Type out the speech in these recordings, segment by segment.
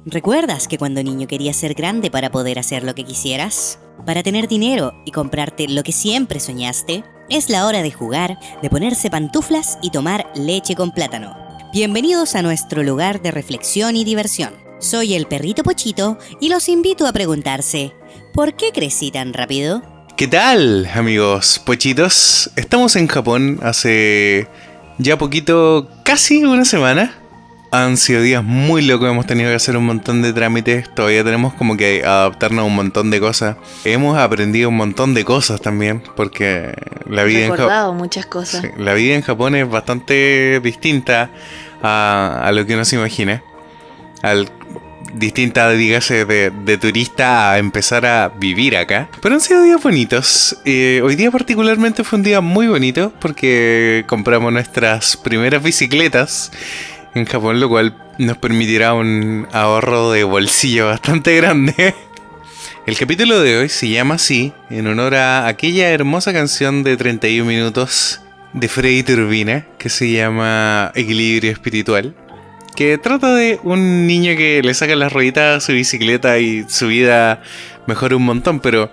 ¿Recuerdas que cuando niño querías ser grande para poder hacer lo que quisieras? Para tener dinero y comprarte lo que siempre soñaste. Es la hora de jugar, de ponerse pantuflas y tomar leche con plátano. Bienvenidos a nuestro lugar de reflexión y diversión. Soy el perrito Pochito y los invito a preguntarse, ¿por qué crecí tan rápido? ¿Qué tal, amigos pochitos? Estamos en Japón hace ya poquito, casi una semana. Han sido días muy locos, hemos tenido que hacer un montón de trámites, todavía tenemos como que adaptarnos a un montón de cosas. Hemos aprendido un montón de cosas también, porque la vida muchas cosas. Sí, la vida en Japón es bastante distinta a lo que uno se imagina. Distinta, dígase, de turista a empezar a vivir acá. Pero han sido días bonitos. Hoy día particularmente fue un día muy bonito porque compramos nuestras primeras bicicletas en Japón, lo cual nos permitirá un ahorro de bolsillo bastante grande. El capítulo de hoy se llama así, en honor a aquella hermosa canción de 31 minutos de Freddy Turbina, que se llama Equilibrio Espiritual, que trata de un niño que le saca las rueditas a su bicicleta y su vida mejora un montón, pero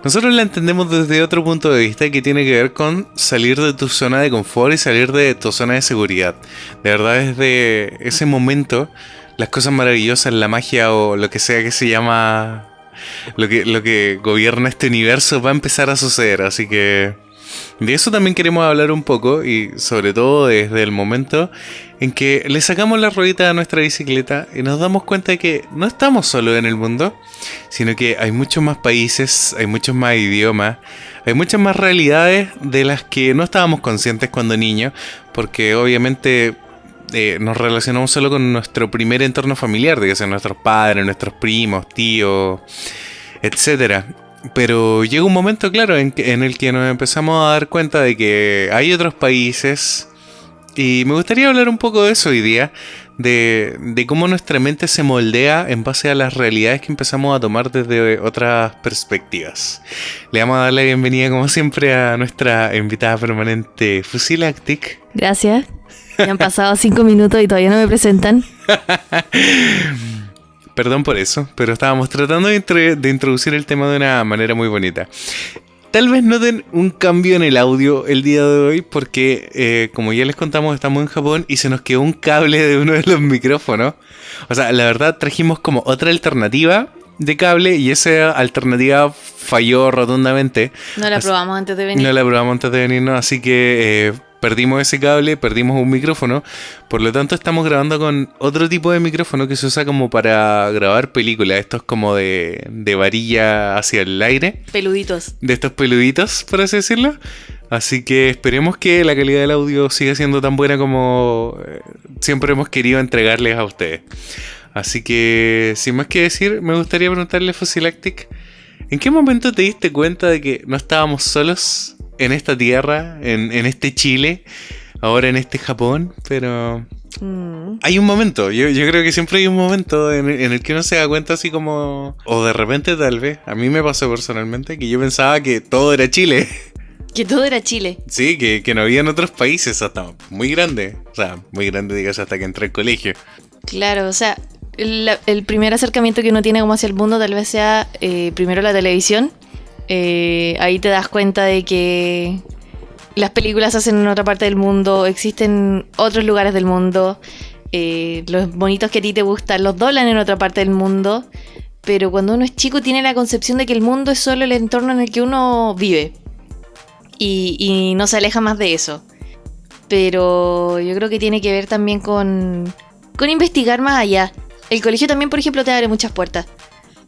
nosotros la entendemos desde otro punto de vista que tiene que ver con salir de tu zona de confort y salir de tu zona de seguridad. De verdad, desde ese momento, las cosas maravillosas, la magia o lo que sea que se llama, lo que gobierna este universo va a empezar a suceder, así que de eso también queremos hablar un poco, y sobre todo desde el momento en que le sacamos la ruedita a nuestra bicicleta y nos damos cuenta de que no estamos solos en el mundo, sino que hay muchos más países, hay muchos más idiomas, hay muchas más realidades de las que no estábamos conscientes cuando niños, porque obviamente nos relacionamos solo con nuestro primer entorno familiar, de que sean nuestros padres, nuestros primos, tíos, etcétera. Pero llega un momento, claro, en el que nos empezamos a dar cuenta de que hay otros países. Y me gustaría hablar un poco de eso hoy día. De cómo nuestra mente se moldea en base a las realidades que empezamos a tomar desde otras perspectivas. Le vamos a dar la bienvenida, como siempre, a nuestra invitada permanente, Fusilactic. Gracias. Ya han pasado 5 minutos y todavía no me presentan. Perdón por eso, pero estábamos tratando de introducir el tema de una manera muy bonita. Tal vez noten un cambio en el audio el día de hoy porque, como ya les contamos, estamos en Japón y se nos quedó un cable de uno de los micrófonos. O sea, la verdad trajimos como otra alternativa de cable y esa alternativa falló rotundamente. No la probamos antes de venir. No la probamos antes de venirnos, así que perdimos ese cable, perdimos un micrófono. Por lo tanto estamos grabando con otro tipo de micrófono que se usa como para grabar películas. Estos como de varilla hacia el aire. Peluditos. De estos peluditos, por así decirlo. Así que esperemos que la calidad del audio siga siendo tan buena como siempre hemos querido entregarles a ustedes. Así que, sin más que decir, me gustaría preguntarle, Fusilactic, ¿en qué momento te diste cuenta de que no estábamos solos en esta tierra, en este Chile, ahora en este Japón? Pero hay un momento, yo creo que siempre hay un momento en el que uno se da cuenta así como, o de repente tal vez, a mí me pasó personalmente que yo pensaba que todo era Chile. Que todo era Chile. Sí, que no habían otros países hasta muy grande, o sea, muy grande digas hasta que entré al colegio. Claro, o sea, el primer acercamiento que uno tiene como hacia el mundo tal vez sea primero la televisión. Ahí te das cuenta de que las películas se hacen en otra parte del mundo, existen otros lugares del mundo, los bonitos que a ti te gustan los doblan en otra parte del mundo, pero cuando uno es chico tiene la concepción de que el mundo es solo el entorno en el que uno vive y no se aleja más de eso. Pero yo creo que tiene que ver también con investigar más allá. El colegio también, por ejemplo, te abre muchas puertas.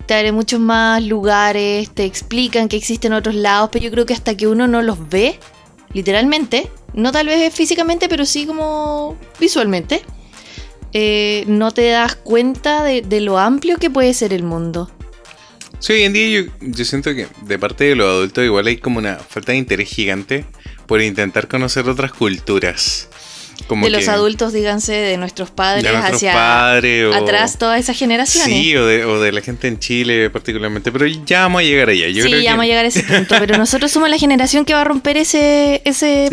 Te abre muchos más lugares, te explican que existen otros lados, pero yo creo que hasta que uno no los ve, literalmente, no tal vez físicamente, pero sí como visualmente, no te das cuenta de lo amplio que puede ser el mundo. Sí, hoy en día yo siento que de parte de los adultos igual hay como una falta de interés gigante por intentar conocer otras culturas. Como de los adultos, díganse, de nuestros padres, atrás todas esas generaciones. Sí, o de la gente en Chile particularmente, pero ya vamos a llegar allá. Vamos a llegar a ese punto, pero nosotros somos la generación que va a romper ese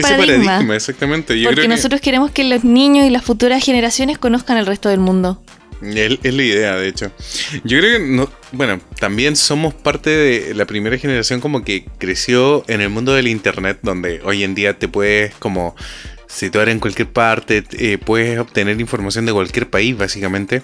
paradigma. Exactamente. Porque nosotros queremos que los niños y las futuras generaciones conozcan el resto del mundo. Es la idea, de hecho. Yo creo que, no, bueno, también somos parte de la primera generación como que creció en el mundo del internet, donde hoy en día te puedes como situar en cualquier parte, puedes obtener información de cualquier país, básicamente.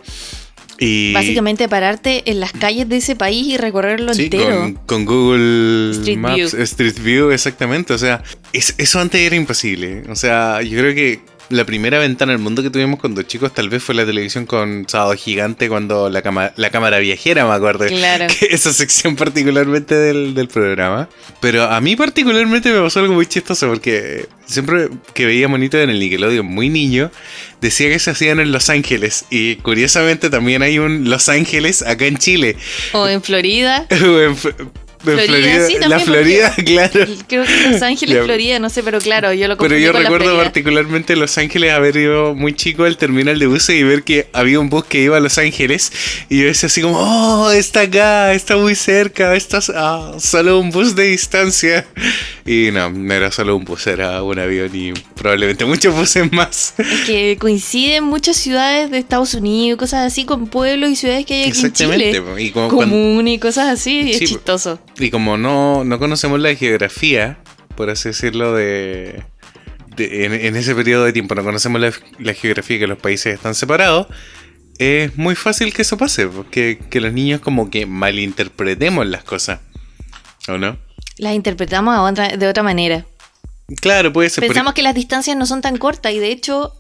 Y básicamente pararte en las calles de ese país y recorrerlo sí, entero. con Google Street Maps, View. Street View, exactamente. O sea, eso antes era imposible. O sea, yo creo que la primera ventana al mundo que tuvimos cuando chicos tal vez fue la televisión con Sábado Gigante, cuando la cámara viajera, me acuerdo. Claro. Que esa sección particularmente del programa. Pero a mí particularmente me pasó algo muy chistoso porque siempre que veía monitos en el Nickelodeon muy niño, decía que se hacían en Los Ángeles. Y curiosamente también hay un Los Ángeles acá en Chile. O en Florida. Florida, sí, también, la Florida, claro. Creo que Los Ángeles, Ya. Florida, no sé, pero claro, yo lo Pero confundí yo con la recuerdo Florida. particularmente Los Ángeles haber ido muy chico al terminal de buses y ver que había un bus que iba a Los Ángeles y yo decía así como, oh, está acá, está muy cerca, está solo un bus de distancia. Y no era solo un bus, era un avión y probablemente muchos buses más. Es que coinciden muchas ciudades de Estados Unidos, cosas así, con pueblos y ciudades que hay aquí en Chile. po. Y como Común y cosas así, y Sí, es chistoso. y como no conocemos la geografía, por así decirlo, en ese periodo de tiempo, no conocemos la geografía, que los países están separados, es muy fácil que eso pase, porque que los niños como que malinterpretemos las cosas, ¿o no? Las interpretamos de otra manera. Claro, puede ser. Pensamos que las distancias no son tan cortas y de hecho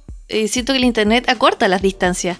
siento que el internet acorta las distancias.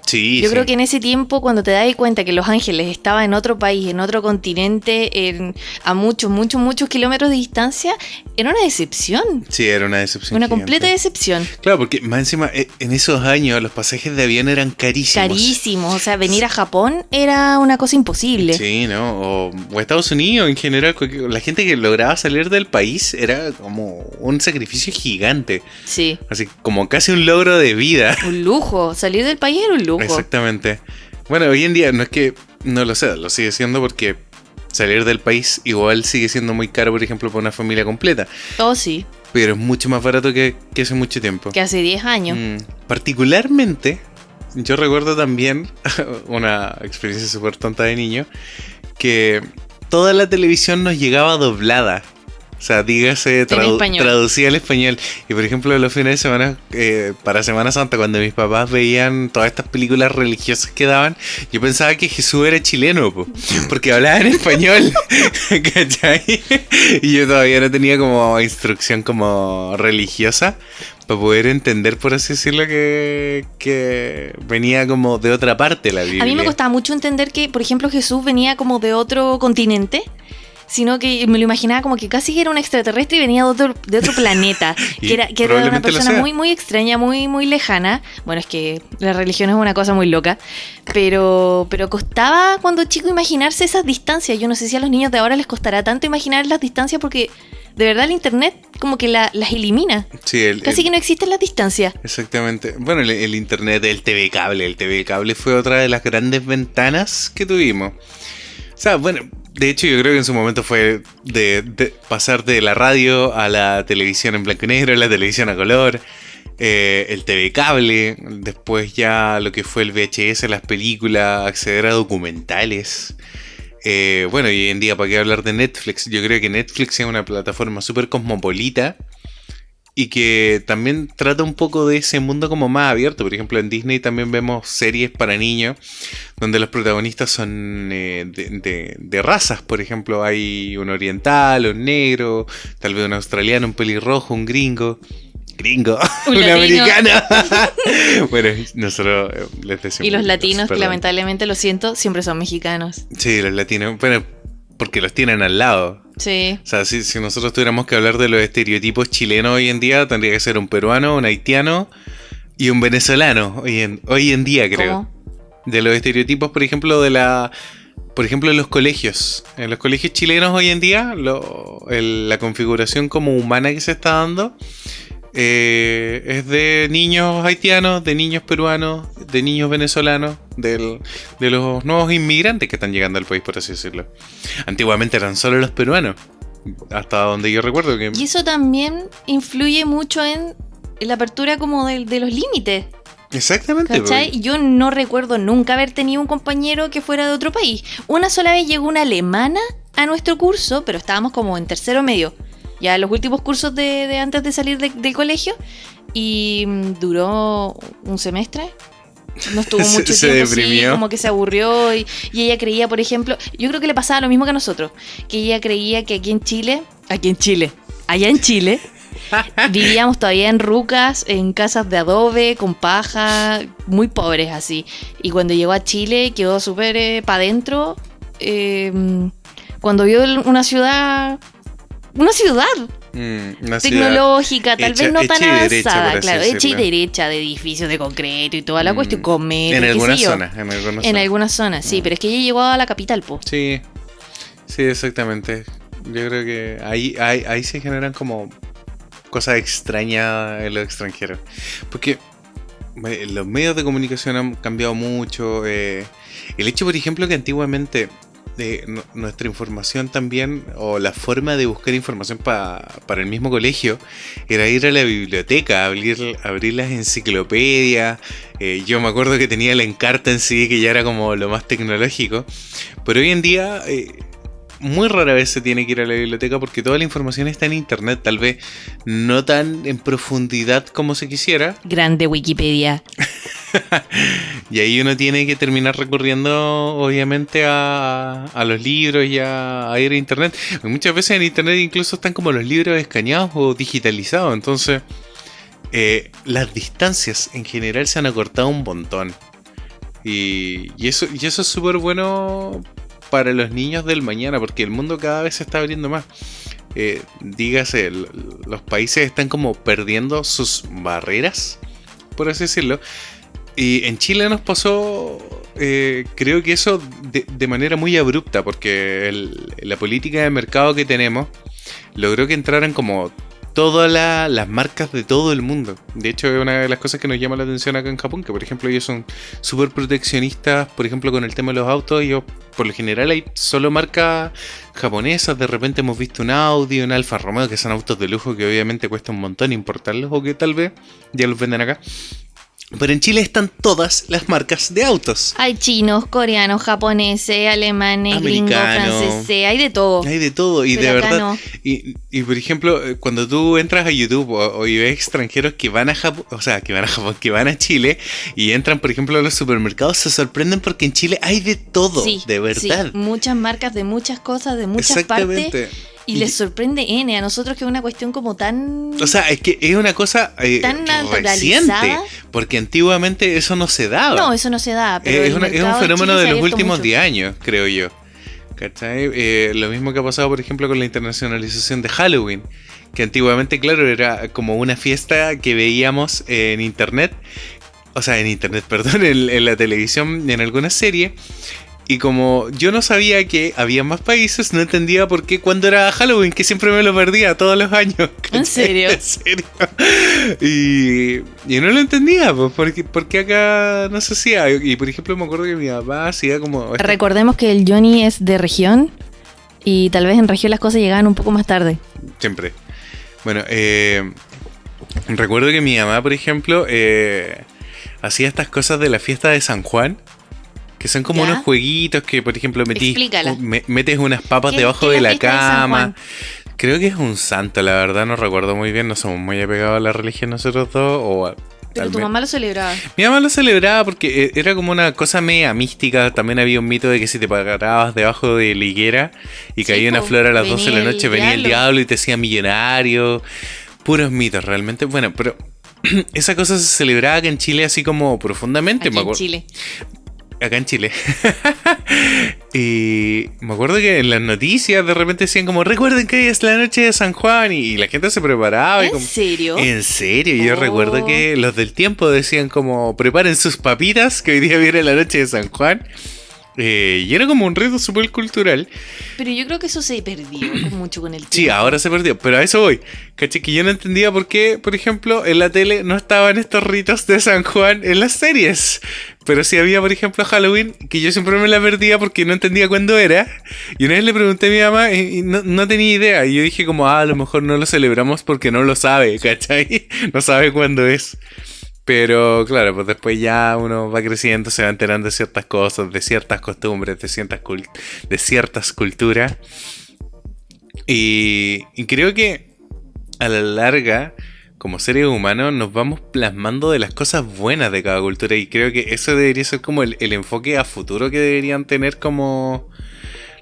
Sí, Yo sí. creo que en ese tiempo, cuando te das cuenta que Los Ángeles estaba en otro país, en otro continente, a muchos kilómetros de distancia, era una decepción. Sí, era una decepción Una gigante. completa decepción. Claro, porque más encima, en esos años los pasajes de avión eran carísimos. Carísimo. O sea, venir a Japón era una cosa imposible. Sí, ¿no? O Estados Unidos en general. La gente que lograba salir del país era como un sacrificio gigante. Sí. Así como casi un logro de vida. Un lujo. Salir del país era un lujo. Exactamente. Bueno, hoy en día no es que no lo sea, lo sigue siendo porque salir del país igual sigue siendo muy caro, por ejemplo, para una familia completa. Oh, sí. Pero es mucho más barato que hace mucho tiempo. Que hace 10 años. Particularmente, yo recuerdo también una experiencia súper tonta de niño, que toda la televisión nos llegaba doblada. O sea, dígase, español. traducía al español. Y por ejemplo, los fines de semana, para Semana Santa, cuando mis papás veían todas estas películas religiosas que daban, yo pensaba que Jesús era chileno, porque hablaba en español. ¿Cachai? Y yo todavía no tenía como instrucción como religiosa para poder entender, por así decirlo, que venía como de otra parte la Biblia. A mí me costaba mucho entender que, por ejemplo, Jesús venía como de otro continente, sino que me lo imaginaba como que casi era un extraterrestre y venía de otro planeta, Y que era una probablemente lo persona sea. muy, muy extraña, muy, muy lejana. Bueno, es que la religión es una cosa muy loca, pero costaba cuando chico imaginarse esas distancias. Yo no sé si a los niños de ahora les costará tanto imaginar las distancias porque de verdad el internet como que las elimina. Sí, Casi que no existen las distancias. Exactamente. Bueno, el internet, el TV cable. El TV cable fue otra de las grandes ventanas que tuvimos. O sea, bueno, de hecho yo creo que en su momento fue de pasar de la radio a la televisión en blanco y negro, la televisión a color, el TV cable, después ya lo que fue el VHS, las películas, acceder a documentales. Bueno, y hoy en día, ¿para qué hablar de Netflix? Yo creo que Netflix es una plataforma súper cosmopolita y que también trata un poco de ese mundo como más abierto. Por ejemplo, en Disney también vemos series para niños donde los protagonistas son de razas. Por ejemplo, hay un oriental, un negro, tal vez un australiano, un pelirrojo, un gringo, Un un latino. americano. Bueno, nosotros les decimos. Y los latinos, que perdón. lamentablemente, lo siento, siempre son mexicanos. Sí, los latinos. Bueno, porque los tienen al lado. Sí. O sea, si nosotros tuviéramos que hablar de los estereotipos chilenos hoy en día, tendría que ser un peruano, un haitiano y un venezolano. Hoy en día, creo. ¿Cómo? De los estereotipos, por ejemplo, por ejemplo, en los colegios. En los colegios chilenos hoy en día, la configuración como humana que se está dando es de niños haitianos, de niños peruanos, de niños venezolanos, de los nuevos inmigrantes que están llegando al país, por así decirlo. Antiguamente eran solo los peruanos, hasta donde yo recuerdo que... Y eso también influye mucho en la apertura como de los límites. Exactamente. ¿Cachai? Y yo no recuerdo nunca haber tenido un compañero que fuera de otro país. Una sola vez llegó una alemana a nuestro curso, pero estábamos como en tercero medio, ya en los últimos cursos de antes de salir del colegio, y duró un semestre. No estuvo mucho Se tiempo deprimió. así, como que se aburrió y ella creía, por ejemplo, yo creo que le pasaba lo mismo que a nosotros, que ella creía que allá en Chile, vivíamos todavía en rucas, en casas de adobe, con paja, muy pobres así. Y cuando llegó a Chile quedó súper para adentro. Cuando vio una ciudad Una tecnológica, tal hecha- vez no hecha tan y derecha, avanzada, por así claro, hecha y decirlo. derecha, de edificios de concreto y toda la cuestión, con metro, en qué sé algunas yo. zonas. En algunas zonas, sí, pero es que ella llegó a la capital, po. Sí, sí, exactamente. Yo creo que ahí se generan como cosas extrañas en los extranjeros. Porque los medios de comunicación han cambiado mucho. El hecho, por ejemplo, que antiguamente nuestra información también, o la forma de buscar información para el mismo colegio, era ir a la biblioteca, abrir las enciclopedias. Yo me acuerdo que tenía la Encarta en sí, que ya era como lo más tecnológico. Pero hoy en día muy rara vez se tiene que ir a la biblioteca porque toda la información está en internet, tal vez no tan en profundidad como se quisiera. Grande Wikipedia. Y ahí uno tiene que terminar recurriendo obviamente a los libros y a ir a internet. Muchas veces en internet incluso están como los libros escaneados o digitalizados, entonces las distancias en general se han acortado un montón. Y eso es súper bueno para los niños del mañana, porque el mundo cada vez se está abriendo más. Dígase, los países están como perdiendo sus barreras, por así decirlo. Y en Chile nos pasó, creo que eso de manera muy abrupta, porque la política de mercado que tenemos logró que entraran como todas las marcas de todo el mundo. De hecho, es una de las cosas que nos llama la atención acá en Japón, que por ejemplo ellos son súper proteccionistas, por ejemplo con el tema de los autos. Ellos por lo general hay solo marcas japonesas. De repente hemos visto un Audi, un Alfa Romeo, que son autos de lujo que obviamente cuesta un montón importarlos, o que tal vez ya los venden acá. Pero en Chile están todas las marcas de autos. Hay chinos, coreanos, japoneses, alemanes, gringos, Americano. franceses, hay de todo. Hay de todo, y Pero de acá verdad. no. Y por ejemplo, cuando tú entras a YouTube y ves extranjeros que van a Japón, que van a Chile y entran, por ejemplo, a los supermercados, se sorprenden porque en Chile hay de todo, Sí, de verdad. sí, muchas marcas de muchas cosas, de muchas Exactamente. partes. Y les sorprende N, a nosotros que es una cuestión como tan... O sea, es que es una cosa Tan reciente, naturalizada. porque antiguamente eso no se daba. No, eso no se da, pero Es el un mercado en fenómeno Chile se de ha los abierto últimos mucho. 10 años, creo yo. ¿Cachai? Lo mismo que ha pasado, por ejemplo, con la internacionalización de Halloween. Que antiguamente, claro, era como una fiesta que veíamos en internet. O sea, perdón, en la televisión, en alguna serie. Y como yo no sabía que había más países, no entendía por qué cuando era Halloween, que siempre me lo perdía todos los años. ¿Cachai? ¿En serio? En serio. Y no lo entendía, pues, porque acá no se hacía. Y por ejemplo, me acuerdo que mi papá hacía como... Recordemos que el Johnny es de región y tal vez en región las cosas llegaban un poco más tarde. Siempre. Bueno, recuerdo que mi mamá, por ejemplo, hacía estas cosas de la fiesta de San Juan. Que son como ¿Ya? unos jueguitos que, por ejemplo, Explícala. metes unas papas ¿Qué- debajo qué de es la la fiesta de San cama. Juan? Creo que es un santo, la verdad no recuerdo muy bien. No somos muy apegados a la religión nosotros dos. Pero tal tu vez- mamá lo celebraba. Mi mamá lo celebraba porque era como una cosa media mística. También había un mito de que si te parabas debajo de la higuera y Sí, caía una po, flor a las 12 de la venía noche, el venía el diablo. diablo y te hacía millonario. Puros mitos, realmente. Bueno, pero esa cosa se celebraba acá en Chile así como profundamente. Aquí me en acuerdo. Chile. Acá en Chile. Y me acuerdo que en las noticias de repente decían como recuerden que hoy es la noche de San Juan y la gente se preparaba. Y ¿En como, serio? en serio, yo Oh. recuerdo que los del tiempo decían como preparen sus papitas que hoy día viene la noche de San Juan. Y era como un rito súper cultural. Pero yo creo que eso se perdió mucho con el tiempo. Sí, ahora se perdió, pero a eso voy. Caché que yo no entendía por qué, por ejemplo, en la tele no estaban estos ritos de San Juan en las series. Pero sí había, por ejemplo, Halloween, que yo siempre me la perdía porque no entendía cuándo era. Y una vez le pregunté a mi mamá y no tenía idea. Y yo dije como, a lo mejor no lo celebramos porque no lo sabe, ¿cachai? No sabe cuándo es. Pero claro, pues después ya uno va creciendo, se va enterando de ciertas cosas, de ciertas costumbres, de ciertas culturas. Y creo que a la larga, como seres humanos, nos vamos plasmando de las cosas buenas de cada cultura. Y creo que eso debería ser como el enfoque a futuro que deberían tener como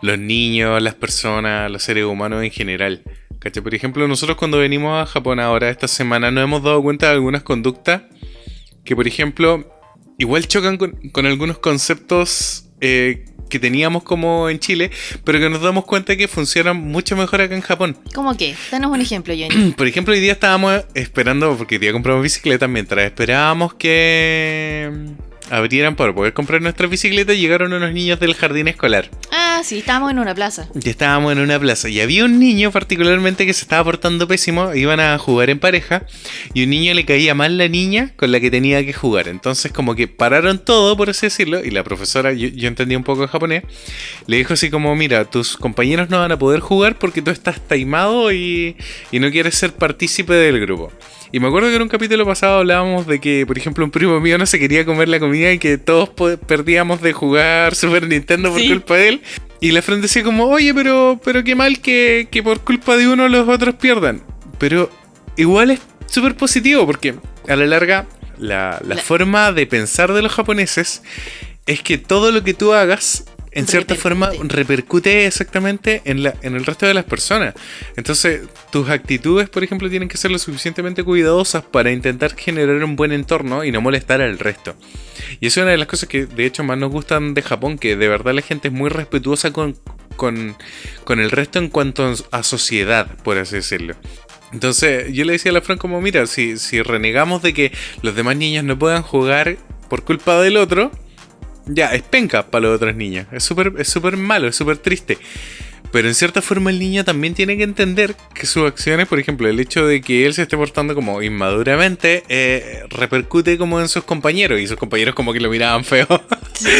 los niños, las personas, los seres humanos en general. ¿Cachai? Por ejemplo, nosotros cuando venimos a Japón ahora, esta semana, nos hemos dado cuenta de algunas conductas que, por ejemplo, igual chocan con algunos conceptos que teníamos como en Chile, pero que nos damos cuenta que funcionan mucho mejor acá en Japón. ¿Cómo qué? Danos un ejemplo, Johnny. Por ejemplo, hoy día estábamos esperando, porque hoy día compramos bicicletas, mientras esperábamos que abrieran para poder comprar nuestras bicicletas, llegaron unos niños del jardín escolar. Ah, sí, estábamos en una plaza. Y estábamos en una plaza y había un niño particularmente que se estaba portando pésimo, iban a jugar en pareja y un niño le caía mal la niña con la que tenía que jugar. Entonces como que pararon todo, por así decirlo, y la profesora, yo entendí un poco de japonés, le dijo así como, mira, tus compañeros no van a poder jugar porque tú estás taimado y no quieres ser partícipe del grupo. Y me acuerdo que en un capítulo pasado hablábamos de que, por ejemplo, un primo mío no se quería comer la comida y que todos perdíamos de jugar Super Nintendo por culpa de él. Y la Fran decía como, oye, pero qué mal que por culpa de uno los otros pierdan. Pero igual es súper positivo porque a la larga la forma de pensar de los japoneses es que todo lo que tú hagas en cierta forma repercute exactamente en el resto de las personas. Entonces tus actitudes, por ejemplo, tienen que ser lo suficientemente cuidadosas para intentar generar un buen entorno y no molestar al resto. Y eso es una de las cosas que de hecho más nos gustan de Japón, que de verdad la gente es muy respetuosa con el resto en cuanto a sociedad, por así decirlo. Entonces yo le decía a la Fran como, mira, si renegamos de que los demás niños no puedan jugar por culpa del otro, ya, es penca para los otros niños. Es súper malo, es súper triste. Pero en cierta forma el niño también tiene que entender que sus acciones, por ejemplo, el hecho de que él se esté portando como inmaduramente, repercute como en sus compañeros. Y sus compañeros como que lo miraban feo. Sí.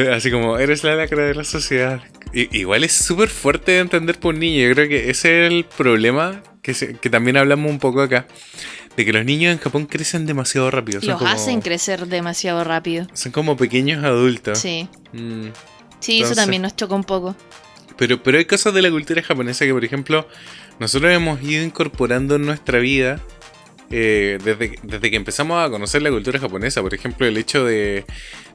Así como, eres la lacra de la sociedad. Igual es súper fuerte de entender por un niño. Yo creo que ese es el problema que también hablamos un poco acá. De que los niños en Japón crecen demasiado rápido. Los hacen crecer demasiado rápido. Son como pequeños adultos. Sí. Sí, eso también nos choca un poco. Pero hay cosas de la cultura japonesa que, por ejemplo, nosotros hemos ido incorporando en nuestra vida desde que empezamos a conocer la cultura japonesa. Por ejemplo, el hecho de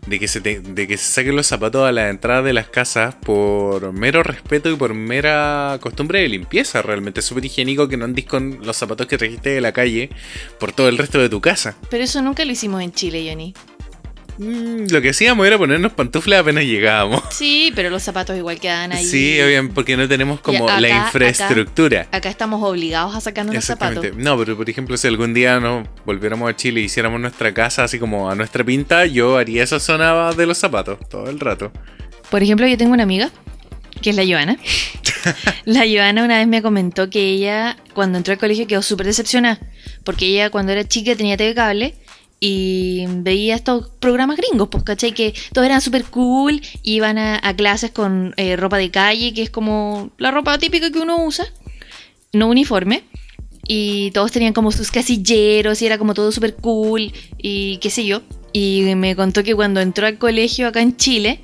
que se saquen los zapatos a la entrada de las casas por mero respeto y por mera costumbre de limpieza. Realmente es súper higiénico que no andes con los zapatos que trajiste de la calle por todo el resto de tu casa. Pero eso nunca lo hicimos en Chile, Johnny. Lo que hacíamos era ponernos pantuflas apenas llegábamos. Sí, pero los zapatos igual quedan ahí. Sí, obviamente, porque no tenemos como la infraestructura. Acá estamos obligados a sacarnos los zapatos. No, pero por ejemplo, si algún día nos volviéramos a Chile y hiciéramos nuestra casa así como a nuestra pinta, yo haría esa zona de los zapatos todo el rato. Por ejemplo, yo tengo una amiga, que es la Joana. La Joana una vez me comentó que ella, cuando entró al colegio, quedó súper decepcionada. Porque ella, cuando era chica, tenía TV cable y veía estos programas gringos, pues, ¿cachai? Que todos eran súper cool, iban a clases con ropa de calle, que es como la ropa típica que uno usa, no uniforme, y todos tenían como sus casilleros y era como todo súper cool y qué sé yo. Y me contó que cuando entró al colegio en Chile,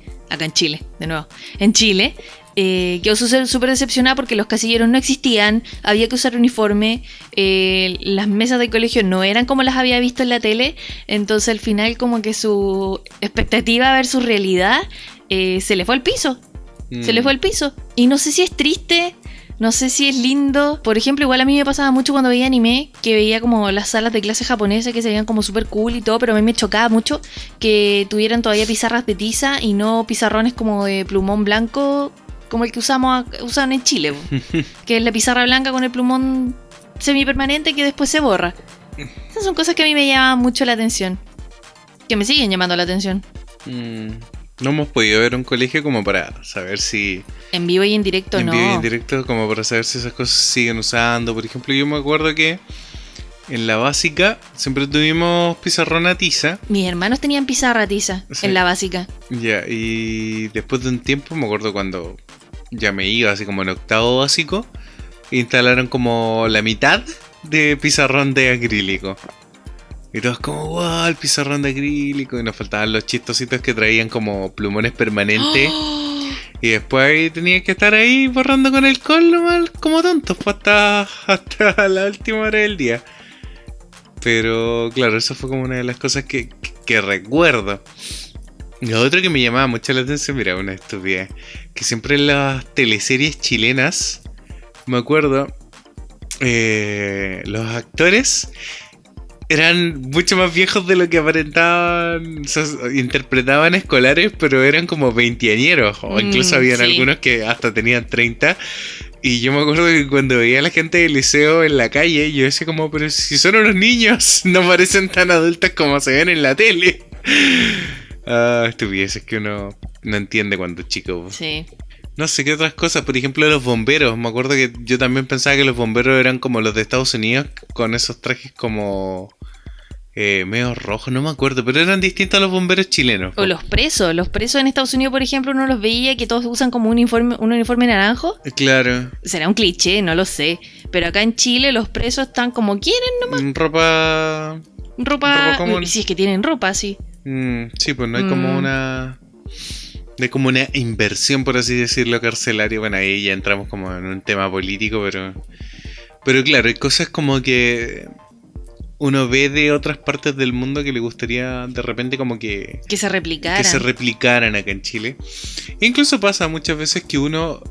quedó súper decepcionada porque los casilleros no existían, había que usar uniforme, las mesas del colegio no eran como las había visto en la tele, entonces al final como que su expectativa versus realidad se le fue al piso. Se le fue al piso. Y no sé si es triste, no sé si es lindo. Por ejemplo, igual a mí me pasaba mucho cuando veía anime, que veía como las salas de clase japonesas que se veían como súper cool y todo, pero a mí me chocaba mucho que tuvieran todavía pizarras de tiza y no pizarrones como de plumón blanco, como el que usan en Chile, que es la pizarra blanca con el plumón semipermanente que después se borra. Esas son cosas que a mí me llaman mucho la atención, que me siguen llamando la atención. No hemos podido ver un colegio como para saber si... En vivo y en directo, no. En vivo y en directo como para saber si esas cosas se siguen usando. Por ejemplo, yo me acuerdo que en la básica siempre tuvimos pizarrón a tiza. Mis hermanos tenían pizarra a tiza, sí, en la básica. Ya, y después de un tiempo, me acuerdo cuando ya me iba así como en octavo básico, instalaron como la mitad de pizarrón de acrílico. Y todos como, wow, el pizarrón de acrílico. Y nos faltaban los chistositos que traían como plumones permanentes. Y después ahí tenía que estar ahí borrando con el col nomás, como tontos, pues hasta la última hora del día. Pero claro, eso fue como una de las cosas que recuerdo. Lo otro que me llamaba mucho la atención, mira, una estupidez, que siempre en las teleseries chilenas, me acuerdo, los actores eran mucho más viejos de lo que aparentaban, o sea, interpretaban escolares, pero eran como veinteañeros, o incluso habían algunos que hasta tenían 30. Y yo me acuerdo que cuando veía a la gente del liceo en la calle, yo decía como, pero si son unos niños, no parecen tan adultos como se ven en la tele. Estupideces que uno no entiende cuando es chico. Sí. No sé qué otras cosas, por ejemplo los bomberos. Me acuerdo que yo también pensaba que los bomberos eran como los de Estados Unidos, con esos trajes como medio rojos, no me acuerdo, pero eran distintos a los bomberos chilenos. O los presos en Estados Unidos, por ejemplo, uno los veía que todos usan como un uniforme naranjo. Claro. Será un cliché, no lo sé. Pero acá en Chile los presos están como quieren nomás. Ropa común. Si es que tienen ropa, sí. Sí, pues no hay como una... de como una inversión, por así decirlo, carcelaria. Bueno, ahí ya entramos como en un tema político, pero claro, hay cosas como que uno ve de otras partes del mundo que le gustaría de repente como que se replicaran. Que se replicaran acá en Chile. E incluso pasa muchas veces que uno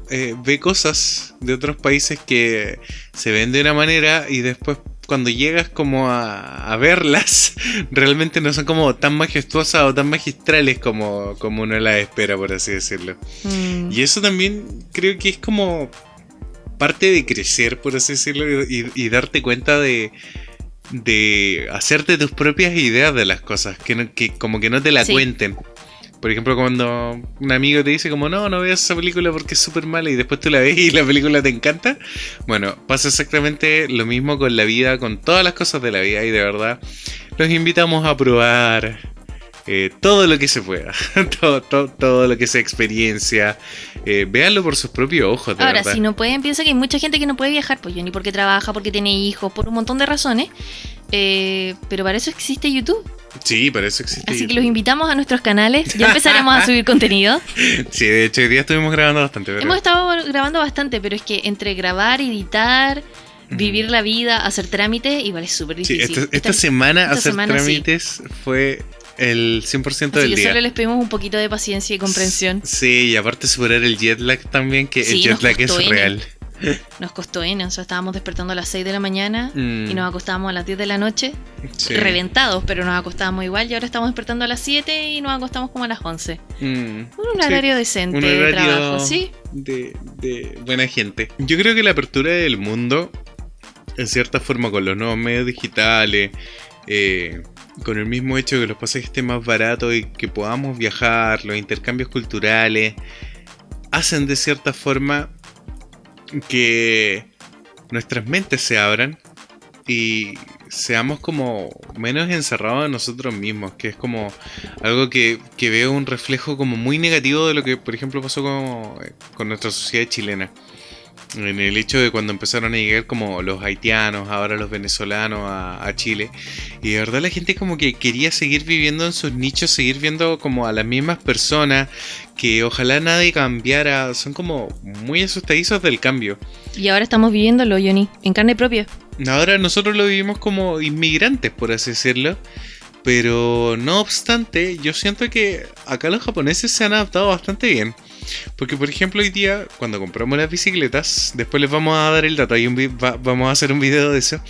ve cosas de otros países que se ven de una manera y después cuando llegas como a verlas, realmente no son como tan majestuosas o tan magistrales como uno las espera, por así decirlo. Y eso también creo que es como parte de crecer, por así decirlo, y darte cuenta de hacerte tus propias ideas de las cosas, que como que no te la cuenten. Por ejemplo, cuando un amigo te dice como no veas esa película porque es súper mala y después tú la ves y la película te encanta. Bueno, pasa exactamente lo mismo con la vida, con todas las cosas de la vida, y de verdad los invitamos a probar todo lo que se pueda, todo lo que sea experiencia. Véanlo por sus propios ojos, de Ahora, verdad. si no pueden, piensa que hay mucha gente que no puede viajar, pues yo ni porque trabaja, porque tiene hijos, por un montón de razones. Pero para eso existe YouTube. Sí, para eso existe Así YouTube. que los invitamos a nuestros canales. Ya empezaremos a subir contenido. Sí, de hecho hoy día estuvimos grabando bastante, pero... Hemos estado grabando bastante, pero es que entre grabar, editar, vivir la vida, hacer trámites, igual es súper Sí, difícil. esta semana hacer semana, trámites fue el 100% Así del que día. solo les pedimos un poquito de paciencia y comprensión. Sí, y aparte superar el jet lag también, que Sí, el jet lag es real. Nos costó o sea, estábamos despertando a las 6 de la mañana y nos acostábamos a las 10 de la noche, Sí. reventados, pero nos acostábamos igual, y ahora estamos despertando a las 7 y nos acostamos como a las 11. Un horario decente Un de horario trabajo, ¿sí? de buena gente. Yo creo que la apertura del mundo, en cierta forma, con los nuevos medios digitales, con el mismo hecho de que los pasajes estén más baratos y que podamos viajar, los intercambios culturales, hacen de cierta forma que nuestras mentes se abran y seamos como menos encerrados en nosotros mismos, que es como algo que veo un reflejo como muy negativo de lo que, por ejemplo, pasó con nuestra sociedad chilena. En el hecho de cuando empezaron a llegar como los haitianos, ahora los venezolanos a Chile. Y de verdad la gente como que quería seguir viviendo en sus nichos, seguir viendo como a las mismas personas, que ojalá nadie cambiara. Son como muy asustadizos del cambio. Y ahora estamos viviéndolo, Johnny, en carne propia. Ahora nosotros lo vivimos como inmigrantes, por así decirlo. Pero no obstante, yo siento que acá los japoneses se han adaptado bastante bien. Porque por ejemplo hoy día, cuando compramos las bicicletas, después les vamos a dar el dato, vamos a hacer un video de eso.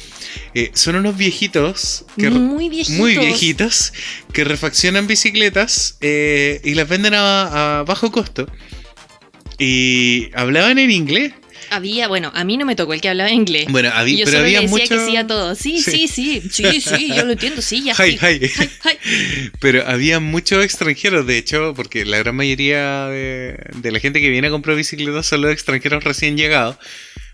Son unos viejitos, Muy viejitos, que refaccionan bicicletas y las venden a bajo costo. Y hablaban en inglés. Bueno, a mí no me tocó el que hablaba inglés. Bueno, y yo pero solo había le decía mucho... que sí a todo. Sí, yo lo entiendo, sí, ya. Hi. Hi. Pero había muchos extranjeros, de hecho, porque la gran mayoría de la gente que viene a comprar bicicletas son los extranjeros recién llegados.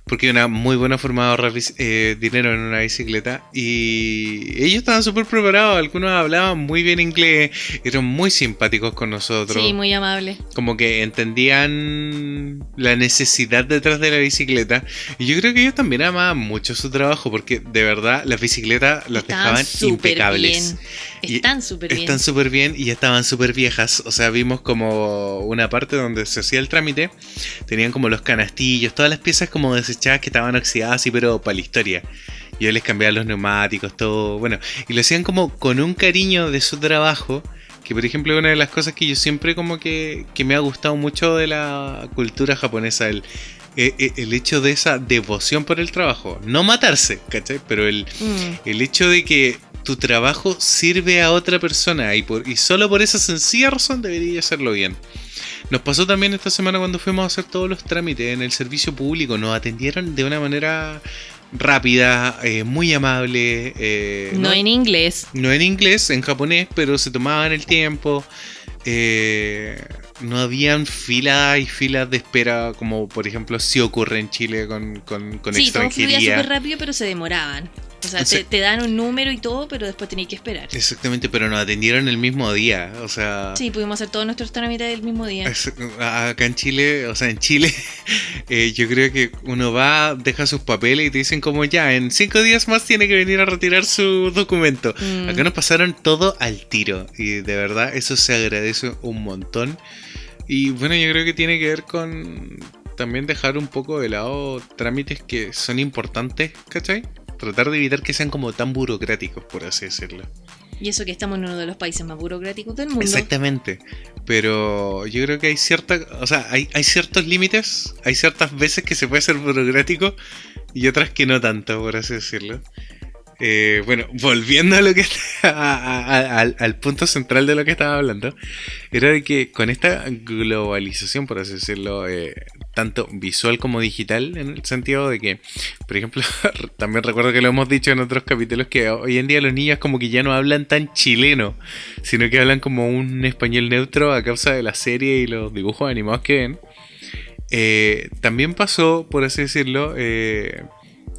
porque es una muy buena forma de ahorrar dinero en una bicicleta. Y ellos estaban súper preparados, algunos hablaban muy bien inglés, eran muy simpáticos con nosotros. Sí, muy amable. Como que entendían la necesidad detrás de la bicicleta. Y yo creo que ellos también amaban mucho su trabajo, porque de verdad las bicicletas las dejaban impecables. Están súper bien. Están súper bien y estaban súper viejas. O sea, vimos como una parte donde se hacía el trámite. Tenían como los canastillos, todas las piezas como desechadas que estaban oxidadas, así, pero para la historia. Yo les cambiaba los neumáticos, todo. Bueno, y lo hacían como con un cariño de su trabajo. Que por ejemplo, una de las cosas que yo siempre como que me ha gustado mucho de la cultura japonesa, el hecho de esa devoción por el trabajo. No matarse, ¿cachai? Pero el hecho de que tu trabajo sirve a otra persona y solo por esa sencilla razón debería hacerlo bien. Nos pasó también esta semana cuando fuimos a hacer todos los trámites en el servicio público. Nos atendieron de una manera rápida, muy amable. No en inglés. No en inglés, en japonés, pero se tomaban el tiempo. No habían filas y filas de espera como por ejemplo si ocurre en Chile con sí, todo extranjería. fluía súper rápido, pero se demoraban. O sea, te dan un número y todo, pero después tenías que esperar. Exactamente, pero nos atendieron el mismo día, o sea... Sí, pudimos hacer todos nuestros trámites el mismo día. Acá en Chile, o sea, en Chile, yo creo que uno va, deja sus papeles y te dicen como ya, en 5 días más tiene que venir a retirar su documento. Acá nos pasaron todo al tiro y de verdad eso se agradece un montón. Y bueno, yo creo que tiene que ver con también dejar un poco de lado trámites que son importantes, ¿cachai? Tratar de evitar que sean como tan burocráticos, por así decirlo. Y eso que estamos en uno de los países más burocráticos del mundo. Exactamente. Pero yo creo que hay hay ciertos límites, hay ciertas veces que se puede ser burocrático y otras que no tanto, por así decirlo. Bueno, volviendo a lo que al punto central de lo que estaba hablando, era de que con esta globalización, por así decirlo, tanto visual como digital, en el sentido de que, por ejemplo, también recuerdo que lo hemos dicho en otros capítulos, que hoy en día los niños como que ya no hablan tan chileno, sino que hablan como un español neutro a causa de la serie y los dibujos animados que ven. También pasó, por así decirlo,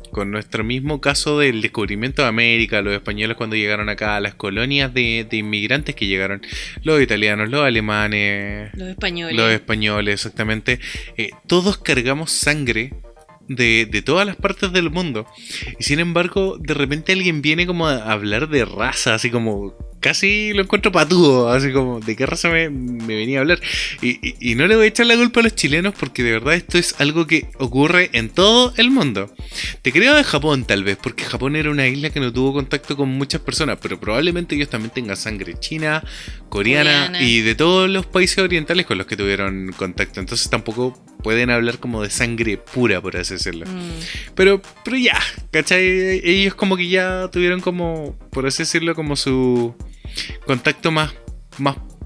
con nuestro mismo caso del descubrimiento de América, los españoles cuando llegaron acá, las colonias de inmigrantes que llegaron, los italianos, los alemanes, los españoles. Los españoles, exactamente. Todos cargamos sangre de todas las partes del mundo. Y sin embargo, de repente alguien viene como a hablar de raza, así como... Casi lo encuentro patudo, así como, ¿de qué raza me venía a hablar? Y no le voy a echar la culpa a los chilenos porque de verdad esto es algo que ocurre en todo el mundo. Te creo de Japón tal vez, porque Japón era una isla que no tuvo contacto con muchas personas, pero probablemente ellos también tengan sangre china, coreana y de todos los países orientales con los que tuvieron contacto. Entonces tampoco pueden hablar como de sangre pura, por así decirlo. Pero ya, ¿cachai? Ellos como que ya tuvieron como, por así decirlo, como su contacto más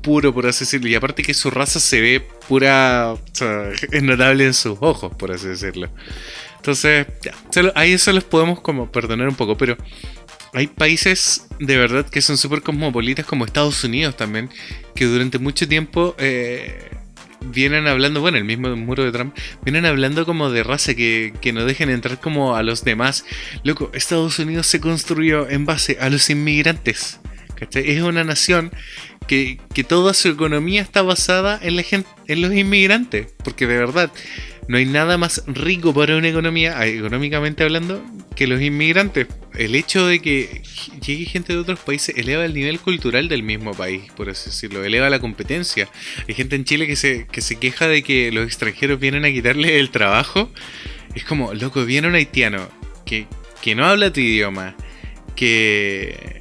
puro, por así decirlo. Y aparte que su raza se ve pura, o sea, es notable en sus ojos, por así decirlo. Entonces, ya, ahí eso los podemos como perdonar un poco, pero hay países de verdad que son súper cosmopolitas, como Estados Unidos también, que durante mucho tiempo vienen hablando, bueno, el mismo muro de Trump, vienen hablando como de raza, que no dejen entrar como a los demás. Loco, Estados Unidos se construyó en base a los inmigrantes, ¿cachai? Es una nación que toda su economía está basada en la gente, en los inmigrantes, porque de verdad no hay nada más rico para una economía, económicamente hablando, que los inmigrantes. El hecho de que llegue gente de otros países eleva el nivel cultural del mismo país, por así decirlo, eleva la competencia. Hay gente en Chile que se queja de que los extranjeros vienen a quitarle el trabajo. Es como, loco, viene un haitiano que no habla tu idioma, que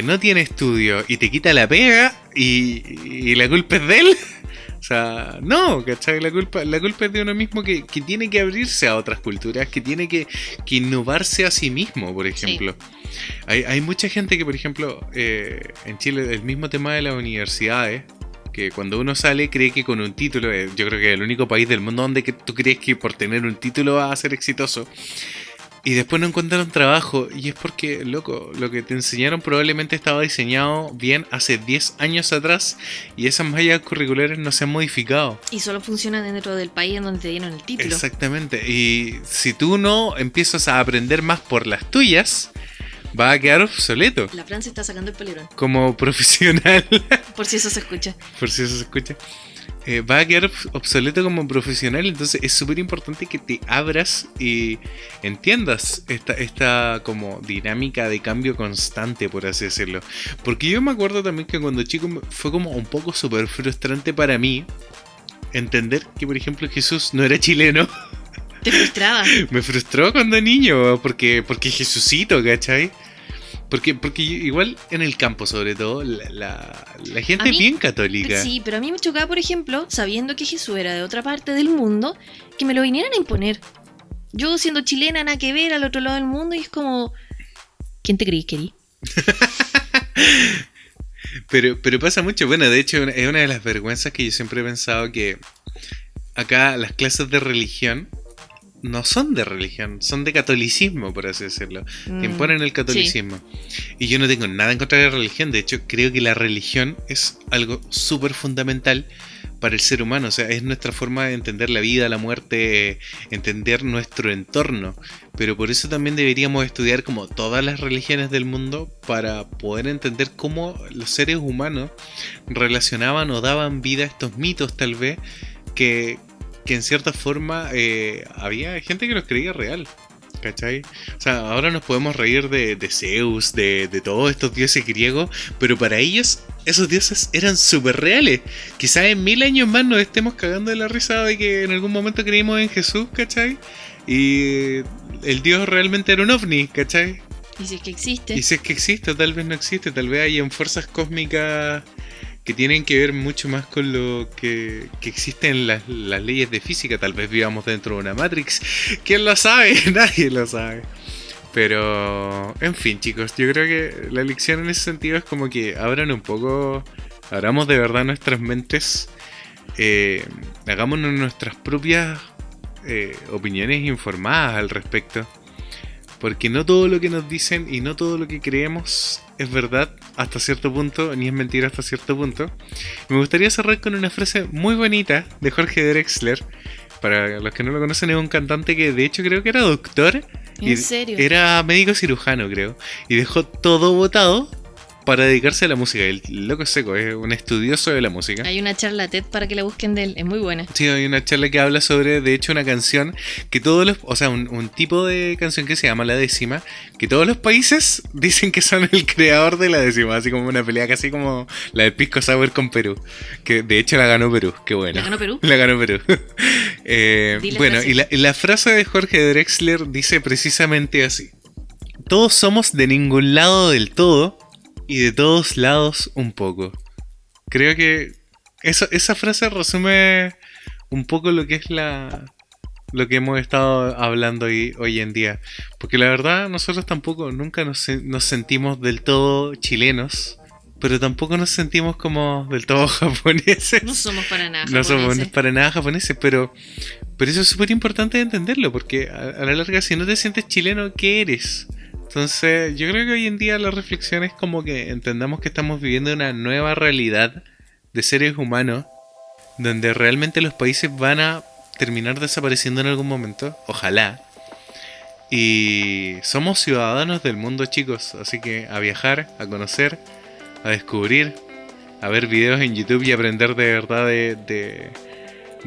no tiene estudio y te quita la pega y la culpa es de él. O sea, no, ¿cachai? La culpa es de uno mismo que tiene que abrirse a otras culturas, que tiene que innovarse a sí mismo, por ejemplo. Sí. Hay mucha gente que, por ejemplo, en Chile, el mismo tema de las universidades, que cuando uno sale cree que con un título, yo creo que es el único país del mundo donde tú crees que por tener un título vas a ser exitoso. y después no encuentran trabajo. Y es porque, loco, lo que te enseñaron probablemente estaba diseñado bien hace 10 años atrás y esas mallas curriculares no se han modificado. Y solo funcionan dentro del país en donde te dieron el título. Exactamente. Y si tú no empiezas a aprender más por las tuyas, va a quedar obsoleto. La Fran se está sacando el polerón. Como profesional. Por si eso se escucha. Por si eso se escucha. Va a quedar obsoleto como profesional. Entonces es súper importante que te abras y entiendas esta como dinámica de cambio constante, por así decirlo. Porque yo me acuerdo también que cuando chico fue como un poco súper frustrante para mí entender que, por ejemplo, Jesús no era chileno. Te frustraba. Me frustró cuando niño, porque Jesucito, ¿cachai? Porque igual en el campo, sobre todo, la gente es bien católica. Sí, pero a mí me chocaba, por ejemplo, sabiendo que Jesús era de otra parte del mundo, que me lo vinieran a imponer. Yo siendo chilena, nada que ver, al otro lado del mundo, y es como... ¿Quién te creís, querí? Pero pasa mucho. Bueno, de hecho, es una de las vergüenzas que yo siempre he pensado que acá las clases de religión no son de religión, son de catolicismo, por así decirlo. Te imponen el catolicismo. Sí. Y yo no tengo nada en contra de la religión. De hecho, creo que la religión es algo súper fundamental para el ser humano. O sea, es nuestra forma de entender la vida, la muerte, entender nuestro entorno. Pero por eso también deberíamos estudiar como todas las religiones del mundo para poder entender cómo los seres humanos relacionaban o daban vida a estos mitos, tal vez, que en cierta forma había gente que los creía real, ¿cachai? O sea, ahora nos podemos reír de Zeus, de todos estos dioses griegos, pero para ellos esos dioses eran súper reales. Quizás en 1000 años más nos estemos cagando de la risa de que en algún momento creímos en Jesús, ¿cachai? Y el dios realmente era un ovni, ¿cachai? Y si es que existe. Y si es que existe, o tal vez no existe, tal vez hayan fuerzas cósmicas que tienen que ver mucho más con lo que existen las leyes de física. Tal vez vivamos dentro de una Matrix. ¿Quién lo sabe? Nadie lo sabe. Pero, en fin, chicos, yo creo que la lección en ese sentido es como que abran un poco, abramos de verdad nuestras mentes, hagámonos nuestras propias opiniones informadas al respecto. Porque no todo lo que nos dicen y no todo lo que creemos es verdad hasta cierto punto, ni es mentira hasta cierto punto. Me gustaría cerrar con una frase muy bonita de Jorge Drexler. Para los que no lo conocen, es un cantante que de hecho creo que era doctor. ¿En serio? Era médico cirujano, creo. Y dejó todo botado para dedicarse a la música. El loco es seco, es un estudioso de la música. Hay una charla TED para que la busquen de él, es muy buena. Sí, hay una charla que habla sobre, de hecho, una canción que todos los... O sea, un tipo de canción que se llama La Décima, que todos los países dicen que son el creador de La Décima. Así como una pelea casi como la del Pisco Sour con Perú. Que de hecho la ganó Perú, qué bueno. ¿La ganó Perú? La ganó Perú. Bueno, y la frase de Jorge Drexler dice precisamente así: todos somos de ningún lado del todo y de todos lados un poco. Creo que esa frase resume un poco lo que es lo que hemos estado hablando hoy en día. Porque la verdad, nosotros tampoco nunca nos sentimos del todo chilenos, pero tampoco nos sentimos como del todo japoneses. No somos para nada japoneses. No somos para nada japoneses, pero eso es súper importante de entenderlo, porque a la larga, si no te sientes chileno, ¿qué eres? Entonces, yo creo que hoy en día la reflexión es como que entendamos que estamos viviendo una nueva realidad de seres humanos, donde realmente los países van a terminar desapareciendo en algún momento, ojalá. Y somos ciudadanos del mundo, chicos, así que a viajar, a conocer, a descubrir, a ver videos en YouTube y aprender de verdad de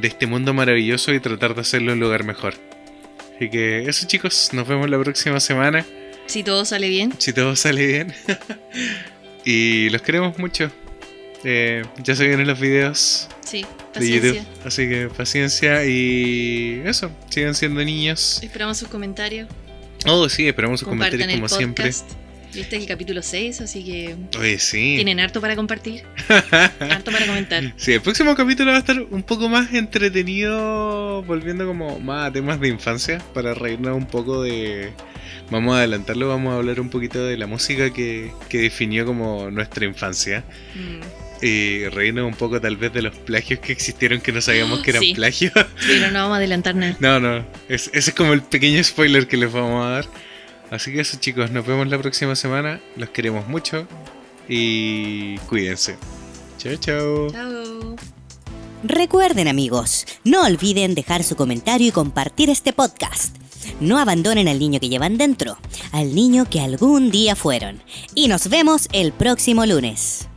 este mundo maravilloso y tratar de hacerlo un lugar mejor. Así que eso, chicos, nos vemos la próxima semana. Si todo sale bien. Si todo sale bien. Y los queremos mucho. Ya se vienen los videos. Sí, paciencia. De YouTube. Así que paciencia y eso. Sigan siendo niños. Esperamos sus comentarios. Oh, sí, esperamos sus comentarios como siempre. Este es el capítulo 6, así que... Oye, sí. Tienen harto para compartir. Harto para comentar. Sí, el próximo capítulo va a estar un poco más entretenido, volviendo como más a temas de infancia, para reírnos un poco de... Vamos a adelantarlo, vamos a hablar un poquito de la música que definió como nuestra infancia. reírnos un poco tal vez de los plagios que existieron que no sabíamos que eran Sí. plagios. Pero no vamos a adelantar nada. No, ese es como el pequeño spoiler que les vamos a dar. Así que eso, chicos, nos vemos la próxima semana. Los queremos mucho y cuídense. Chao, chao. Chao. Recuerden, amigos, no olviden dejar su comentario y compartir este podcast. No abandonen al niño que llevan dentro, al niño que algún día fueron. Y nos vemos el próximo lunes.